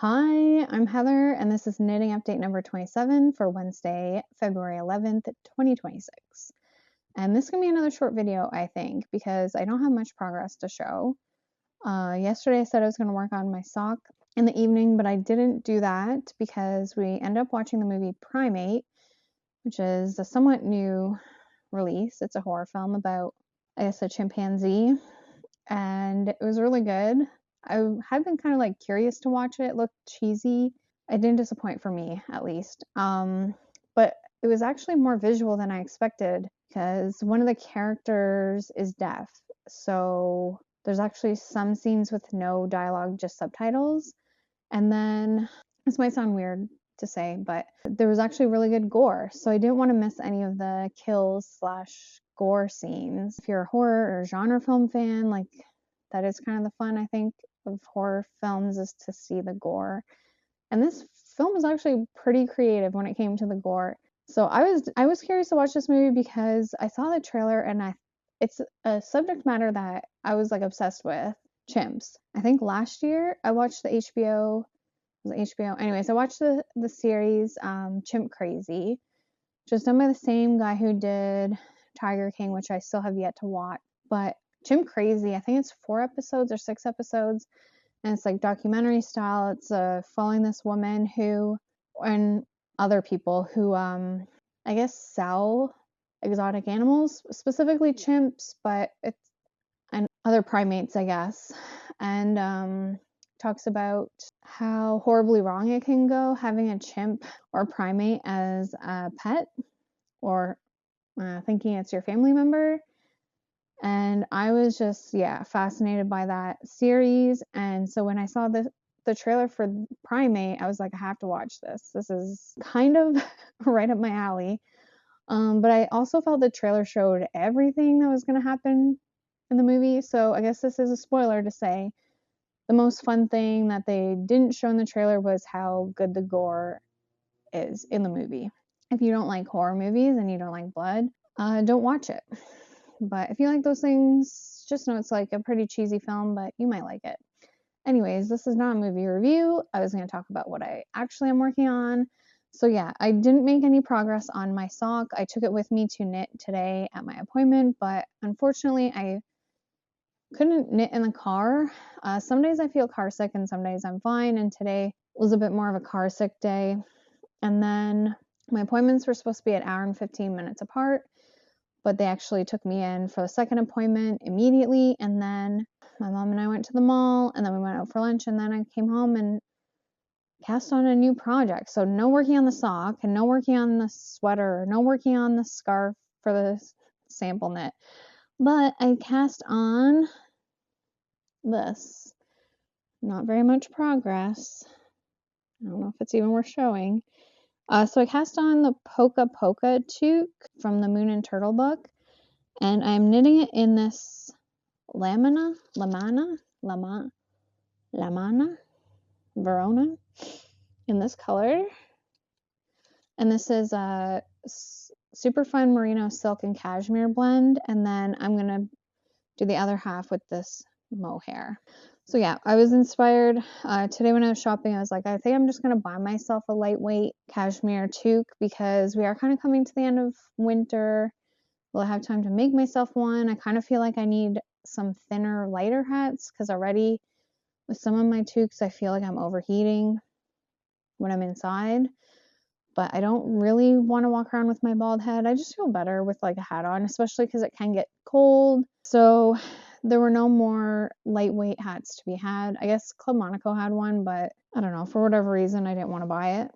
Hi, I'm Heather, and this is knitting update number 27 for Wednesday, February 11th, 2026. And this is going to be another short video, I think, because I don't have much progress to show. Yesterday I said I was going to work on my sock in the evening, but I didn't do that because we ended up watching the movie Primate, which is a somewhat new release. It's a horror film about, I guess, a chimpanzee, and it was really good. I had been kind of like curious to watch it. It looked cheesy. It didn't disappoint for me, at least. But it was actually more visual than I expected because one of the characters is deaf. So there's actually some scenes with no dialogue, just subtitles. And then this might sound weird to say, but there was actually really good gore. So I didn't want to miss any of the kills / gore scenes. If you're a horror or genre film fan, like that is kind of the fun, I think, of horror films is to see the gore. And this film was actually pretty creative when it came to the gore. So I was curious to watch this movie because I saw the trailer and it's a subject matter that I was like obsessed with, chimps. I think last year I watched the HBO, was it HBO? Anyways, I watched the series Chimp Crazy, which was done by the same guy who did Tiger King, which I still have yet to watch. But Chimp Crazy, I think it's 4 episodes or 6 episodes, and it's like documentary style. It's following this woman who, and other people who, I guess sell exotic animals, specifically chimps, but it's, and other primates, I guess. And talks about how horribly wrong it can go having a chimp or primate as a pet, or thinking it's your family member. And I was just, yeah, fascinated by that series. And so when I saw the trailer for Primate, I was like, I have to watch this. This is kind of right up my alley. But I also felt the trailer showed everything that was going to happen in the movie. So I guess this is a spoiler to say the most fun thing that they didn't show in the trailer was how good the gore is in the movie. If you don't like horror movies and you don't like blood, don't watch it. But if you like those things, just know it's like a pretty cheesy film, but you might like it. Anyways, this is not a movie review. I was going to talk about what I actually am working on. So yeah, I didn't make any progress on my sock. I took it with me to knit today at my appointment, but unfortunately I couldn't knit in the car. Some days I feel car sick and some days I'm fine, and today was a bit more of a car sick day. And then my appointments were supposed to be an hour and 15 minutes apart, but they actually took me in for the second appointment immediately. And then my mom and I went to the mall, and then we went out for lunch, and then I came home and cast on a new project. So no working on the sock, and no working on the sweater, no working on the scarf for the sample knit. But I cast on this. Not very much progress. I don't know if it's even worth showing. So I cast on the Polka Polka toque from the Moon and Turtle book, and I'm knitting it in this Lamana Verona in this color. And this is a super fun merino silk and cashmere blend, and then I'm gonna do the other half with this mohair. So yeah, I was inspired today when I was shopping. I was like, I think I'm just gonna buy myself a lightweight cashmere toque because we are kind of coming to the end of winter. Will I have time to make myself one? I kind of feel like I need some thinner, lighter hats because already with some of my toques, I feel like I'm overheating when I'm inside. But I don't really want to walk around with my bald head. I just feel better with like a hat on, especially because it can get cold. So there were no more lightweight hats to be had. I guess Club Monaco had one, but I don't know, for whatever reason, I didn't want to buy it.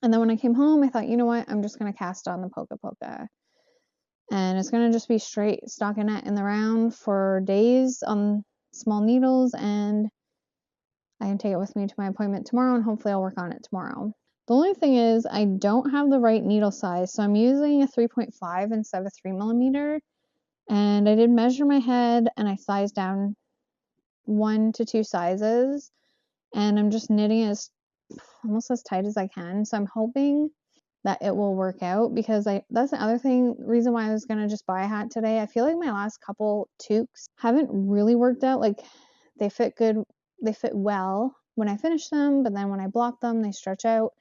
And then when I came home, I thought, you know what, I'm just going to cast on the Polka Polka. And it's going to just be straight stockinette in the round for days on small needles, and I can take it with me to my appointment tomorrow, and hopefully I'll work on it tomorrow. The only thing is I don't have the right needle size, so I'm using a 3.5 instead of a 3mm. And I did measure my head and I sized down 1 to 2 sizes, and I'm just knitting it almost as tight as I can. So I'm hoping that it will work out, because that's the other reason why I was gonna just buy a hat today. I feel like my last couple toques haven't really worked out. Like they fit good, they fit well, when I finish them, but then when I block them, they stretch out,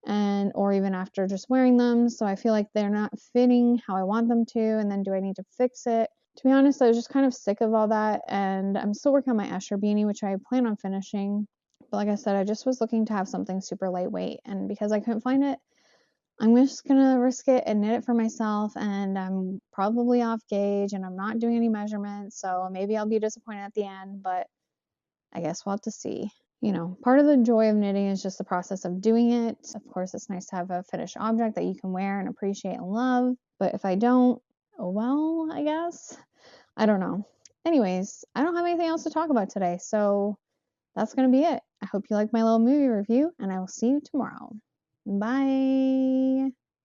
and or even after just wearing them. So I feel like they're not fitting how I want them to, and then do I need to fix it? To be honest, I was just kind of sick of all that, and I'm still working on my Escher beanie, which I plan on finishing. But like I said, I just was looking to have something super lightweight, and because I couldn't find it, I'm just gonna risk it and knit it for myself, and I'm probably off gauge and I'm not doing any measurements, so maybe I'll be disappointed at the end, but I guess we'll have to see. You know, part of the joy of knitting is just the process of doing it. Of course, it's nice to have a finished object that you can wear and appreciate and love, but if I don't, oh well, I guess. I don't know. Anyways, I don't have anything else to talk about today, so that's gonna be it. I hope you like my little movie review, and I will see you tomorrow. Bye.